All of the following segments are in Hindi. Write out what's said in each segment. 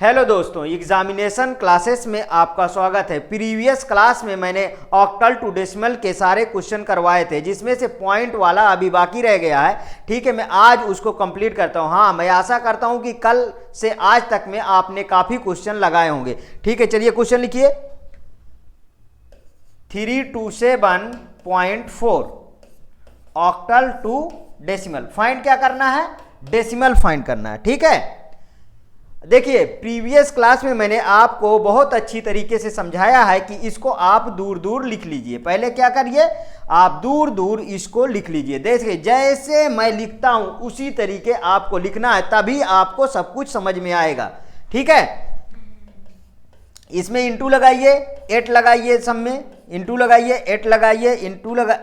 हेलो दोस्तों, एग्जामिनेशन क्लासेस में आपका स्वागत है। प्रीवियस क्लास में मैंने ऑक्टल टू डेसिमल के सारे क्वेश्चन करवाए थे, जिसमें से पॉइंट वाला अभी बाकी रह गया है। ठीक है, मैं आज उसको कंप्लीट करता हूं। हाँ, मैं आशा करता हूं कि कल से आज तक में आपने काफ़ी क्वेश्चन लगाए होंगे। ठीक है, चलिए क्वेश्चन लिखिए। 327.4 ऑक्टल टू डेसिमल फाइंड क्या करना है? डेसिमल फाइंड करना है। ठीक है, देखिए प्रीवियस क्लास में मैंने आपको बहुत अच्छी तरीके से समझाया है कि इसको आप दूर दूर लिख लीजिए। पहले क्या करिए, आप दूर दूर इसको लिख लीजिए। देखिए जैसे मैं लिखता हूं उसी तरीके आपको लिखना है, तभी आपको सब कुछ समझ में आएगा। ठीक है, इसमें इंटू लगाइए, 8 लगाइए, सब में इंटू लगाइए, 8 लगाइए, इंटू लगा,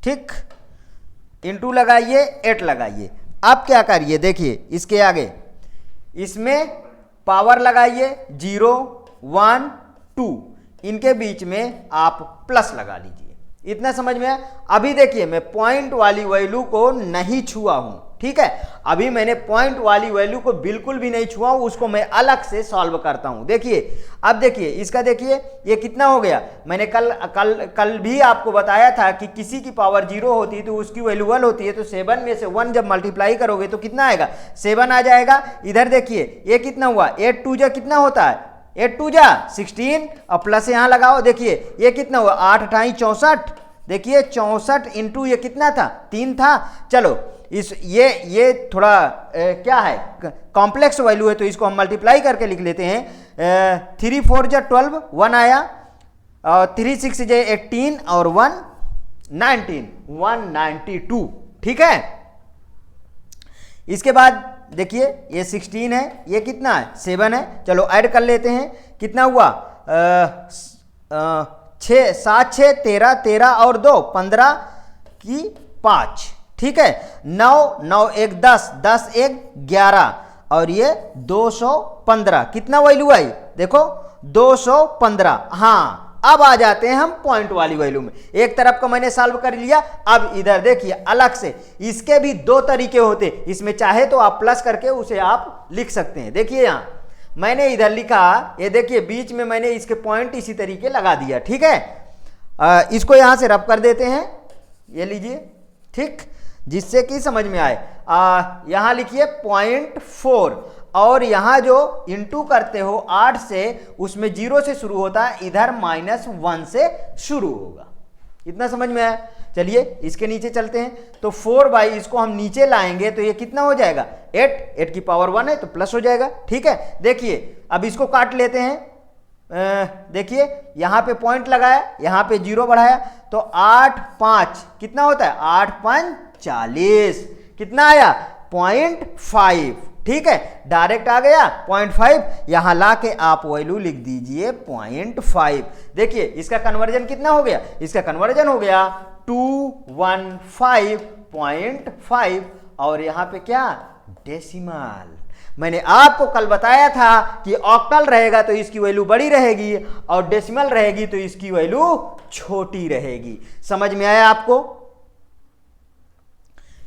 ठीक, इंटू लगाइए, 8 लगाइए। अब क्या करिए, देखिए इसके आगे इसमें पावर लगाइए, 0 1 2, इनके बीच में आप प्लस लगा लीजिए। इतना समझ में आया? अभी देखिए मैं पॉइंट वाली वैल्यू को नहीं छुआ हूं। ठीक है, अभी मैंने पॉइंट वाली वैल्यू को बिल्कुल भी नहीं छुआ हूं, उसको मैं अलग से सॉल्व करता हूं। देखिए अब देखिए इसका, देखिए ये कितना हो गया। मैंने कल भी आपको बताया था कि किसी की पावर 0 होती है तो उसकी वैल्यू 1 होती है, तो 7 में से 1 जब मल्टीप्लाई करोगे तो कितना आएगा? 7 आ जाएगा। इधर देखिए ये कितना हुआ, 8 2 जा कितना होता है? 8 2 जा 16, और प्लस यहां लगाओ। देखिए ये कितना हुआ, 8 8 64। देखिए 64 इंटू ये कितना था, 3 था। चलो इस ये थोड़ा क्या है, कॉम्प्लेक्स वैल्यू है, तो इसको हम मल्टीप्लाई करके लिख लेते हैं। 3 4 जा 12, 1 आया, और 3 6 जा 18, और 1 19, 192। ठीक है, इसके बाद देखिए ये 16 है, ये कितना है, 7 है। चलो ऐड कर लेते हैं, कितना हुआ, 6 7 6 13, 13 और 2 15 की 5। ठीक है, 9 9 1 10, 10 1 11, और ये 215। कितना वैल्यू आई, देखो 215। हाँ, अब आ जाते हैं हम पॉइंट वाली वैल्यू में। एक तरफ का मैंने सॉल्व कर लिया, अब इधर देखिए अलग से। इसके भी दो तरीके होते, इसमें चाहे तो आप प्लस करके उसे आप लिख सकते हैं। देखिए यहां मैंने इधर लिखा, ये देखिए बीच में मैंने इसके पॉइंट इसी तरीके लगा दिया। ठीक है, इसको यहां से रब कर देते हैं, ये लीजिए, ठीक, जिससे कि समझ में आए। यहां लिखिए 0.4, और यहां जो इंटू करते हो 8 से, उसमें 0 से शुरू होता है, इधर -1 से शुरू होगा। इतना समझ में आया? चलिए इसके नीचे चलते हैं, तो 4 इसको हम नीचे लाएंगे तो ये कितना हो जाएगा, 8 की पावर 1 है तो प्लस हो जाएगा। ठीक है, देखिए अब इसको काट लेते हैं। देखिए यहां पे पॉइंट लगाया, यहां पे 0 बढ़ाया, तो 8 5 कितना होता है, 8 5 40। कितना आया, 0.5। ठीक है, डायरेक्ट आ गया 0.5, यहां लाके आप वैल्यू लिख दीजिए 0.5। देखिए इसका कन्वर्जन कितना हो गया, इसका कन्वर्जन हो गया 215.5, और यहां पे क्या, डेसिमल। मैंने आपको कल बताया था कि ऑक्टल रहेगा तो इसकी वैल्यू बड़ी रहेगी, और डेसिमल रहेगी तो इसकी वैल्यू छोटी रहेगी। समझ में आया आपको?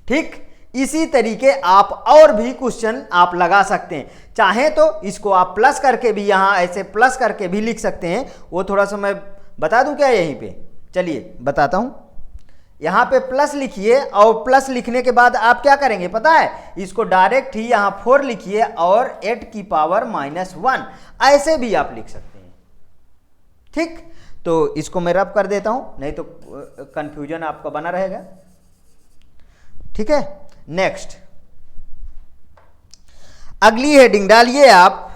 ठीक, इसी तरीके आप और भी क्वेश्चन आप लगा सकते हैं। चाहे तो इसको आप प्लस करके भी, यहां ऐसे प्लस करके भी लिख सकते हैं। वो थोड़ा सा मैं बता दूं क्या यहीं पे, चलिए बताता हूं। यहां पे प्लस लिखिए, और प्लस लिखने के बाद आप क्या करेंगे पता है, इसको डायरेक्ट ही यहां 4 लिखिए, और 8 की पावर -1, ऐसे भी आप लिख सकते हैं। ठीक, तो इसको मैं रब कर देता हूं, नहीं तो कंफ्यूजन आपका बना रहेगा। ठीक है, नेक्स्ट अगली हेडिंग डालिए आप,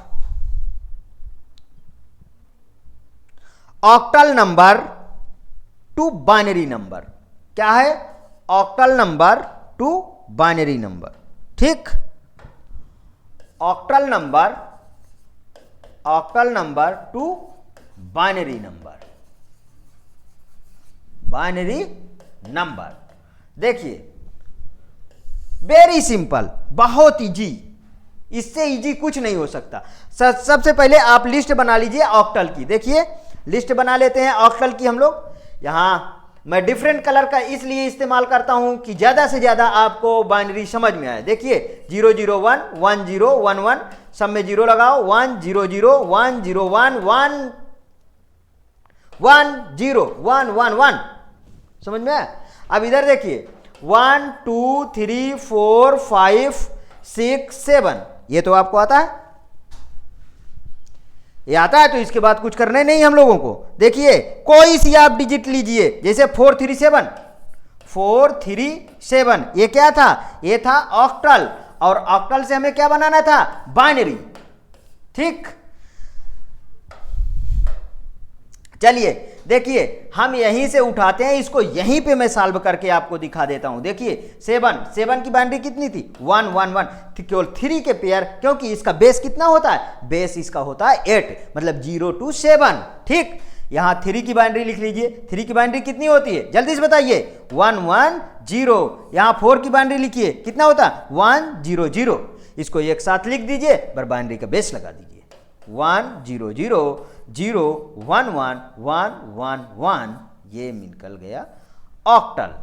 octal number to binary number. क्या है, octal number to binary number. ठीक, octal number to binary number. Binary number देखिए वेरी सिंपल, बहुत इजी, इससे इजी कुछ नहीं हो सकता। सबसे पहले आप लिस्ट बना लीजिए ऑक्टल की। देखिए लिस्ट बना लेते हैं ऑक्टल की हम लोग। यहां मैं डिफरेंट कलर का इसलिए इस्तेमाल करता हूं कि ज्यादा से ज्यादा आपको बाइनरी समझ में आए। देखिए 001 1011 सब में जीरो लगाओ, 100 10111 समझ में आया। अब इधर देखिए 1 2 3 4 5 6 7, ये तो आपको आता है, ये आता है, तो इसके बाद कुछ करने नहीं हम लोगों को। देखिए कोई सी आप डिजिट लीजिए, जैसे 437, ये क्या था, ये था ऑक्टल, और ऑक्टल से हमें क्या बनाना था, बाइनरी। ठीक, चलिए देखिए हम यहीं से उठाते हैं इसको, यहीं पे मैं सॉल्व करके आपको दिखा देता हूं। देखिए 7 की बाइनरी कितनी थी, 1 1 1, केवल 3 के पेयर, क्योंकि इसका बेस कितना होता है, बेस इसका होता है 8, मतलब 0 to 7। ठीक, यहां 3 की बाइनरी लिख लीजिए, 3 की बाइनरी कितनी होती है, जल्दी से बताइए, 1 1 0। यहां 4 की बाइनरी लिखिए, कितना होता है, 1 0 0। इसको एक साथ लिख दीजिए, पर बाइनरी का बेस लगा दीजिए, 1 0 0 0 1 1 1 1 1, ये निकल गया ऑक्टल।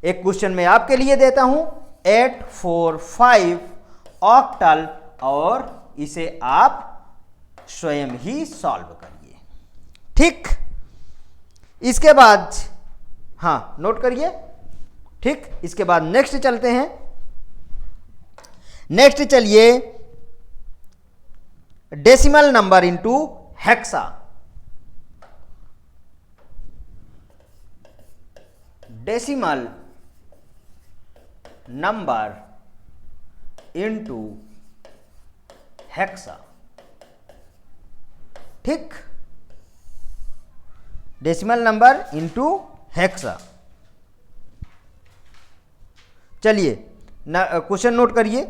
एक क्वेश्चन मैं आपके लिए देता हूं, 845 ऑक्टल, और इसे आप स्वयं ही सॉल्व करिए। ठीक, इसके बाद हाँ नोट करिए। ठीक, इसके बाद नेक्स्ट चलते हैं। नेक्स्ट चलिए, decimal number into hexa. Decimal number into hexa. ठीक, डेसिमल नंबर इनटू हेक्सा। चलिए क्वेश्चन नोट करिए,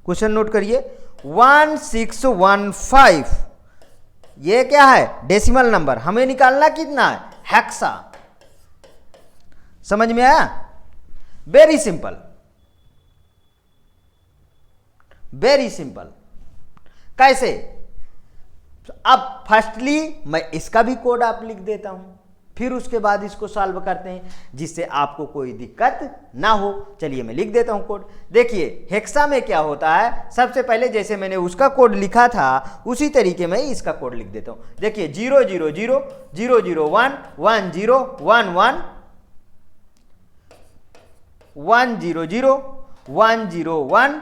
क्वेश्चन नोट करिए, 1615, ये क्या है, डेसिमल नंबर, हमें निकालना कितना है, हेक्सा। समझ में आया, वेरी सिंपल, वेरी सिंपल। कैसे, अब फर्स्टली मैं इसका भी कोड आप लिख देता हूं, फिर उसके बाद इसको सॉल्व करते हैं, जिससे आपको कोई दिक्कत ना हो। चलिए मैं लिख देता हूं कोड। देखिए हेक्सा में क्या होता है, सबसे पहले जैसे मैंने उसका कोड लिखा था उसी तरीके में इसका कोड लिख देता हूं। देखिए 0 0 0 0 0 1 1 0 1 1 1 0 0 1 0 1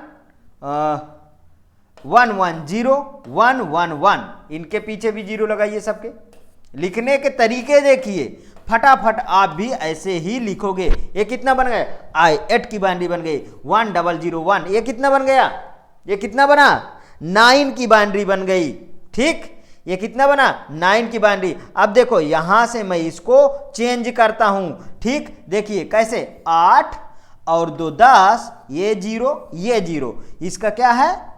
1 1 0 1 1 1, इनके पीछे भी जीरो लगाइए सबके। लिखने के तरीके देखिए, फटाफट आप भी ऐसे ही लिखोगे। ये कितना बन गया, 8 की बाइनरी बन गई, 1001, ये कितना बन गया, ये कितना बना, 9 की बाइनरी बन गई। ठीक, ये कितना बना, 9 की बाइनरी। अब देखो यहां से मैं इसको चेंज करता हूं। ठीक, देखिए कैसे, 8 और 2 10, ये 0 ये 0, इसका क्या है,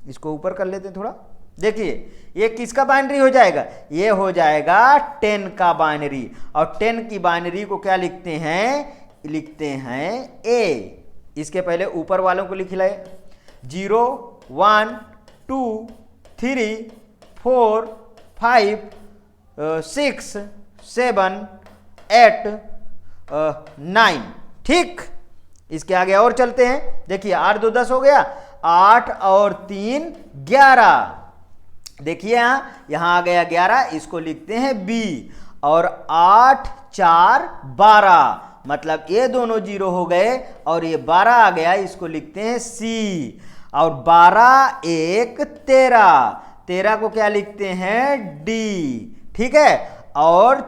इसको ऊपर कर लेते हैं थोड़ा। देखिए ये किसका बाइनरी हो जाएगा, ये हो जाएगा 10 का बाइनरी, और 10 की बाइनरी को क्या लिखते हैं, लिखते हैं ए। इसके पहले ऊपर वालों को लिख लाए, 0 1 2 3 4 5 6 7 8 9। ठीक, इसके आगे और चलते हैं। देखिए 8 2 10 हो गया, 8 और 3 11। देखिए यहां आ गया 11, इसको लिखते हैं बी, और 8 4 12, मतलब ये दोनों जीरो हो गए, और ये 12 आ गया, इसको लिखते हैं सी, और 12 1 13, 13 को क्या लिखते हैं, डी। ठीक है, और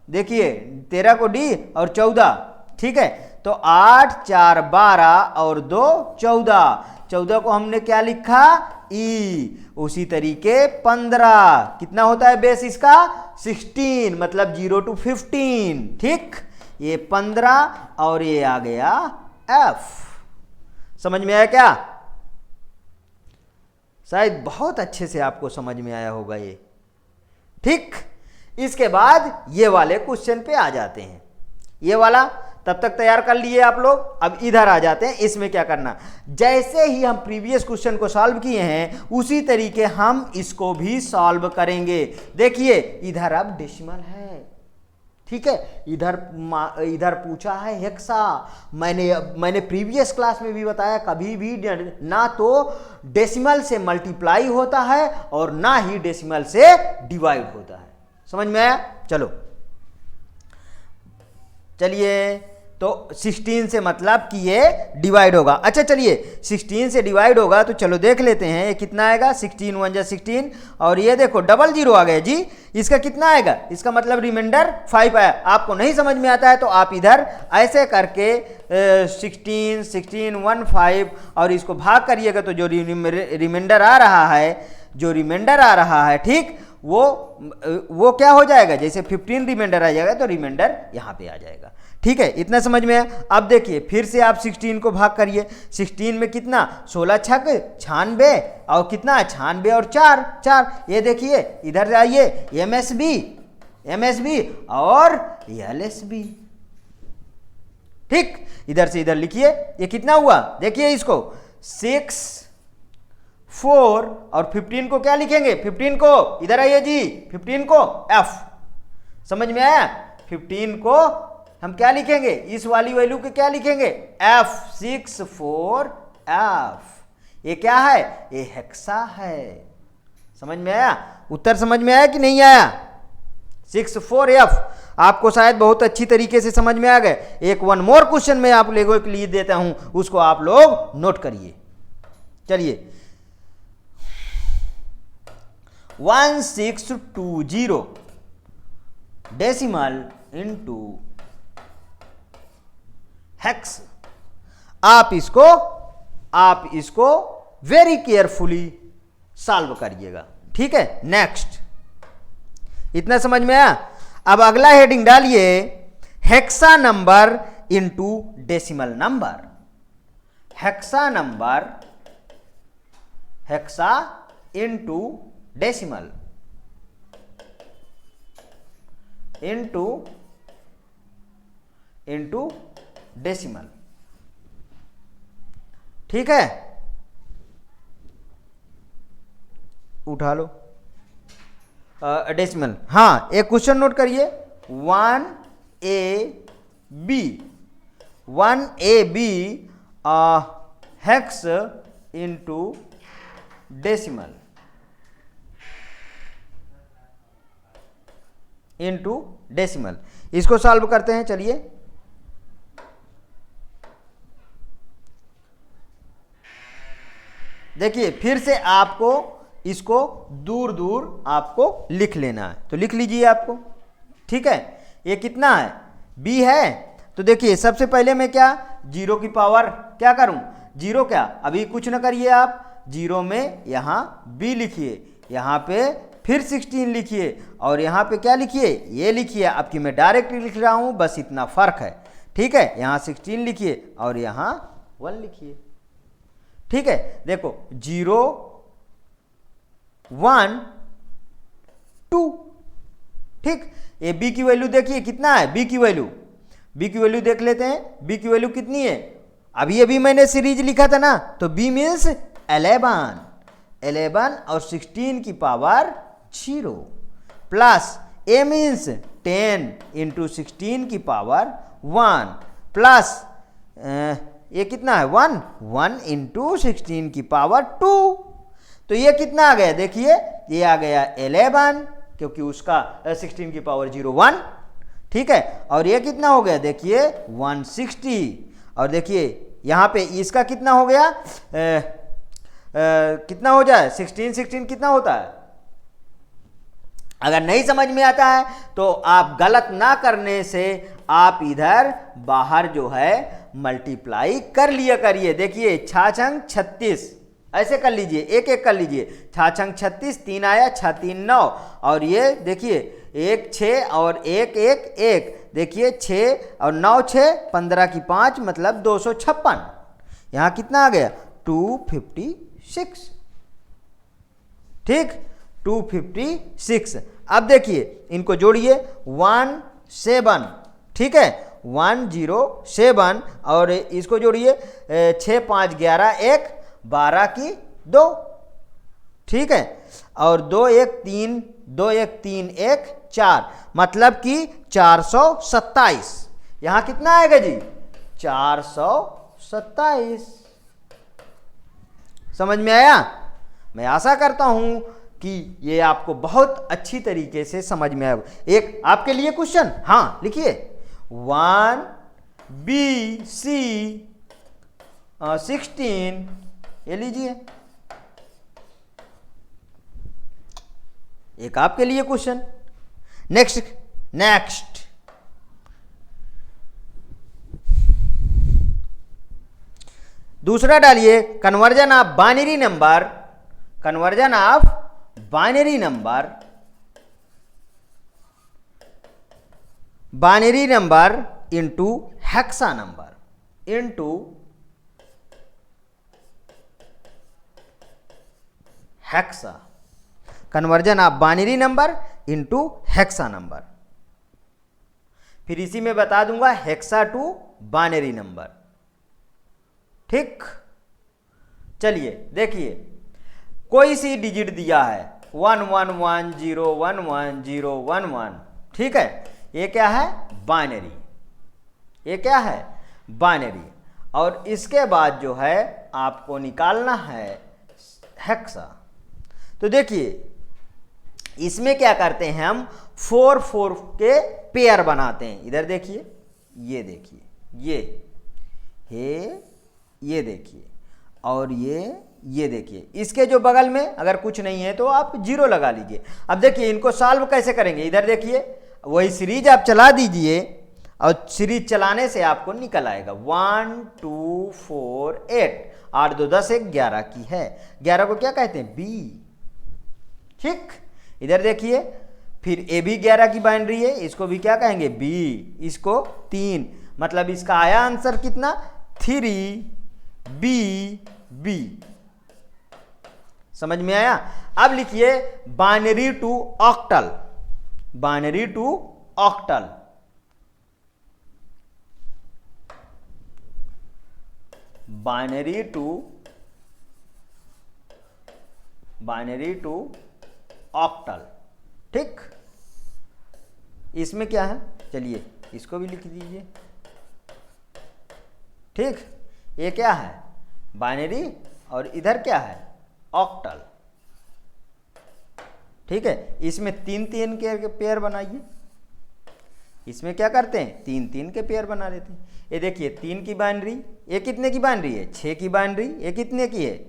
देखिए 13 को डी और 14। ठीक है, तो 8 4 12 और 2 14, 14 को हमने क्या लिखा, ई। उसी तरीके 15, कितना होता है बेस इसका, 16, मतलब 0 to 15। ठीक, ये 15 और ये आ गया एफ। समझ में आया क्या, शायद बहुत अच्छे से आपको समझ में आया होगा ये। ठीक, इसके बाद ये वाले क्वेश्चन पे आ जाते हैं। ये वाला तब तक तैयार कर लिए आप लोग। अब इधर आ जाते हैं, इसमें क्या करना, जैसे ही हम प्रीवियस क्वेश्चन को सॉल्व किए हैं उसी तरीके हम इसको भी सॉल्व करेंगे। देखिए इधर अब डेसिमल है। ठीक है। इधर पूछा है हेक्सा। मैंने प्रीवियस क्लास में भी बताया, कभी भी ना तो डेसिमल से मल्टीप्लाई होता है और ना ही डेसिमल से डिवाइड होता है। समझ में आया? चलिए तो 16 से मतलब कि ये डिवाइड होगा। अच्छा चलिए 16 से डिवाइड होगा तो चलो देख लेते हैं ये कितना आएगा। 16 1 जा 16 और ये देखो डबल जीरो आ गया जी। इसका कितना आएगा? इसका मतलब रिमाइंडर 5 आया। आपको नहीं समझ में आता है तो आप इधर ऐसे करके 16 16 1 5 और इसको भाग करिएगा तो जो रिमाइंडर आ रहा है ठीक वो क्या हो जाएगा? जैसे 15 रिमाइंडर आ जाएगा तो रिमाइंडर यहाँ पे आ जाएगा। ठीक है, इतना समझ में आया। अब देखिए फिर से आप 16 को भाग करिए। 16 में कितना? 16 छक 96 और कितना? 96 और 4। ये देखिए इधर जाइए MSB और LSB। ठीक, इधर से इधर लिखिए। ये कितना हुआ? देखिए इसको 6 4 और 15 को क्या लिखेंगे? 15 को इधर आइए जी, 15 को F। समझ में आया? 15 को हम क्या लिखेंगे? इस वाली वैल्यू के क्या लिखेंगे? F 6 4 F। ये क्या है? ये हेक्सा है। समझ में आया? उत्तर समझ में आया कि नहीं आया? 6 4 F आपको शायद बहुत अच्छी तरीके से समझ में आ गए। एक वन मोर क्वेश्चन मैं आप लोगों के लिए देता हूं, उसको आप लोग नोट करिए। चलिए 1620 डेसिमल इनटू हेक्स। आप इसको वेरी केयरफुली सॉल्व करिएगा। ठीक है, नेक्स्ट। इतना समझ में आया? अब अगला हेडिंग डालिए hexa number into decimal number. Hexa into decimal into decimal. ठीक है, उठा लो डेसिमल। हाँ, एक क्वेश्चन नोट करिए 1AB हेक्स इनटू डेसिमल इसको सॉल्व करते हैं। चलिए देखिए फिर से आपको इसको दूर दूर आपको लिख लेना है, तो लिख लीजिए आपको। ठीक है, ये कितना है? B है। तो देखिए सबसे पहले मैं क्या जीरो की पावर क्या करूं? जीरो क्या, अभी कुछ ना करिए आप, जीरो में यहाँ B लिखिए, यहाँ पे फिर 16 लिखिए और यहाँ पे क्या लिखिए? ये लिखिए। आपकी मैं डायरेक्ट लिख रहा हूँ, बस इतना फर्क है। ठीक है, यहाँ 16 लिखिए और यहाँ 1 लिखिए। ठीक है, देखो 0 1 2। ठीक, ये B की वैल्यू देखिए कितना है? B की वैल्यू देख लेते हैं। B की वैल्यू कितनी है? अभी मैंने सीरीज लिखा था ना, तो B मीन्स 11 और 16 की power 0 plus A means 10 into 16 की पावर 1 प्लस ये कितना है? 1 इंटू 16 की पावर 2। तो ये कितना आ गया? देखिए ये आ गया 11, क्योंकि उसका 16 की पावर 0 1। ठीक है, और ये कितना हो गया? देखिए 160। और देखिए यहाँ पे इसका कितना हो गया? कितना हो जाए? 16 कितना होता है? अगर नहीं समझ में आता है तो आप गलत ना करने से आप इधर बाहर जो है मल्टीप्लाई कर लिया करिए। देखिए 6 36 ऐसे कर लीजिए, एक एक कर लीजिए। 6 36 3 आया, 6 3 9 और ये देखिए 1 6 और 1 1 1। देखिए 6 और 9 6 15 की 5 मतलब 256। यहाँ कितना आ गया? 256। ठीक, 256। अब देखिए इनको जोड़िए 1 7। ठीक है, 107 और इसको जोड़िए 6 5 11 1 12 की 2। ठीक है, और 2 1 3, 2 1 3 1 4, मतलब कि 427। यहां कितना आएगा जी? 427। समझ में आया? मैं आशा करता हूं कि ये आपको बहुत अच्छी तरीके से समझ में आएगा। एक आपके लिए क्वेश्चन, हाँ लिखिए, 1 B C 16, ये लीजिए, एक आपके लिए क्वेश्चन। नेक्स्ट दूसरा डालिए, conversion of binary number, conversion of binary number, binary number into hexa number, into hexa, conversion of binary number into hexa number. फिर इसी में बता दूंगा हेक्सा टू बाइनरी नंबर। ठीक, चलिए देखिए, कोई सी डिजिट दिया है 1 1 1 0 1 1 0 1 1, ठीक है, ये क्या है? बाइनरी, ये क्या है? बाइनरी। और इसके बाद जो है आपको निकालना है हेक्सा। तो देखिए इसमें क्या करते हैं हम, 4 4 के पेयर बनाते हैं। इधर देखिए, ये देखिए, ये देखिए, और ये देखिए, इसके जो बगल में अगर कुछ नहीं है तो आप 0 लगा लीजिए। अब देखिए इनको सॉल्व कैसे करेंगे, इधर देखिए, वही सीरीज आप चला दीजिए और सीरीज चलाने से आपको निकल आएगा 1 2 4 8, 8 2 10 1 11 की है। 11 को क्या कहते हैं? बी। ठीक, इधर देखिए, फिर ए भी 11 की बाइनरी है, इसको भी क्या कहेंगे? बी। इसको 3, मतलब इसका आया आंसर कितना? 3 बी। समझ में आया? अब लिखिए binary to octal, binary to octal, binary to octal. ठीक, इसमें क्या है, चलिए इसको भी लिख दीजिए। ठीक, ये क्या है? बाइनरी, और इधर क्या है? ऑक्टल। ठीक है, इसमें 3 3 के पेयर बनाइए। इसमें क्या करते हैं? 3 3 के पेयर बना लेते हैं। ये देखिए 3 की बाइनरी, ये कितने की बाइनरी है? 6 की बाइनरी। ये कितने की है?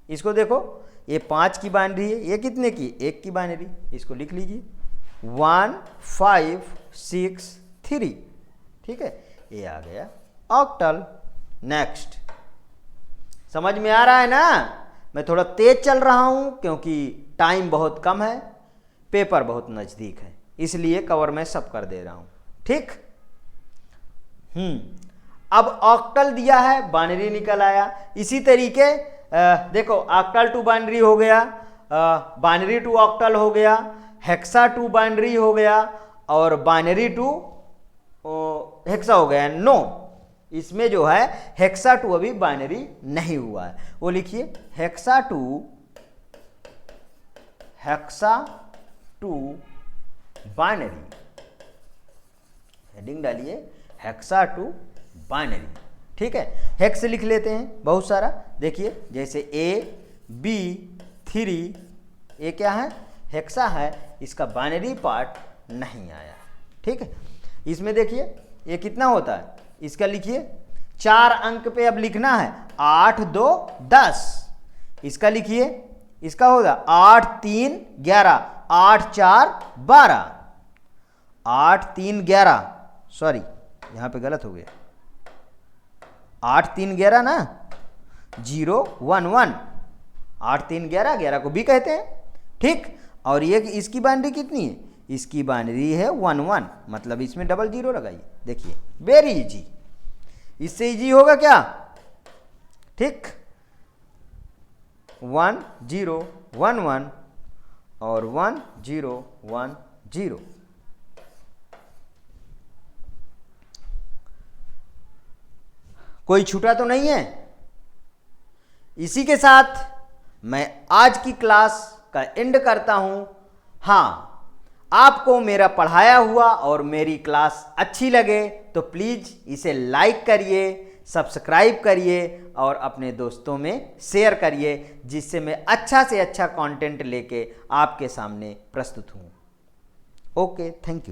इसको देखो, ये 5 की बाइनरी है। ये कितने की? 1 की बाइनरी। इसको लिख लीजिए 1 5 6 3। ठीक है, ये आ गया ऑक्टल। नेक्स्ट, समझ में आ रहा है ना? मैं थोड़ा तेज चल रहा हूं क्योंकि टाइम बहुत कम है, पेपर बहुत नज़दीक है, इसलिए कवर में सब कर दे रहा हूं। ठीक, अब ऑक्टल दिया है, बाइनरी निकल आया। इसी तरीके देखो, ऑक्टल टू बाइनरी हो गया, बाइनरी टू ऑक्टल हो गया, हेक्सा टू बाइनरी हो गया, और बाइनरी टू हेक्सा हो गया। नो, इसमें जो है हेक्सा टू अभी बाइनरी नहीं हुआ है, वो लिखिए हेक्सा टू बाइनरी, हेडिंग डालिए हेक्सा टू बाइनरी। ठीक है, हेक्स लिख लेते हैं बहुत सारा। देखिए जैसे ए बी 3, ये क्या है? हेक्सा है, इसका बाइनरी पार्ट नहीं आया। ठीक है, इसमें देखिए ये कितना होता है, इसका लिखिए 4 अंक पे अब लिखना है, 8 2 10। इसका लिखिए, इसका होगा 8 3 11, 8 4 12, 8 3 11, सॉरी यहां पे गलत हो गया, 8 3 11 ना, 0 1 1, 8 3 11, 11 को भी कहते हैं। ठीक, और ये इसकी बाइनरी कितनी है? इसकी बाइनरी है 1 1, मतलब इसमें डबल 0 लगाइए। देखिए वेरी इजी, इससे इजी होगा क्या? ठीक, 1 0 1 1 और 1 0 1 0। कोई छूटा तो नहीं है? इसी के साथ मैं आज की क्लास का एंड करता हूं। हाँ, आपको मेरा पढ़ाया हुआ और मेरी क्लास अच्छी लगे तो प्लीज़ इसे लाइक करिए, सब्सक्राइब करिए और अपने दोस्तों में शेयर करिए, जिससे मैं अच्छा से अच्छा कंटेंट लेके आपके सामने प्रस्तुत हूँ। Okay, thank you.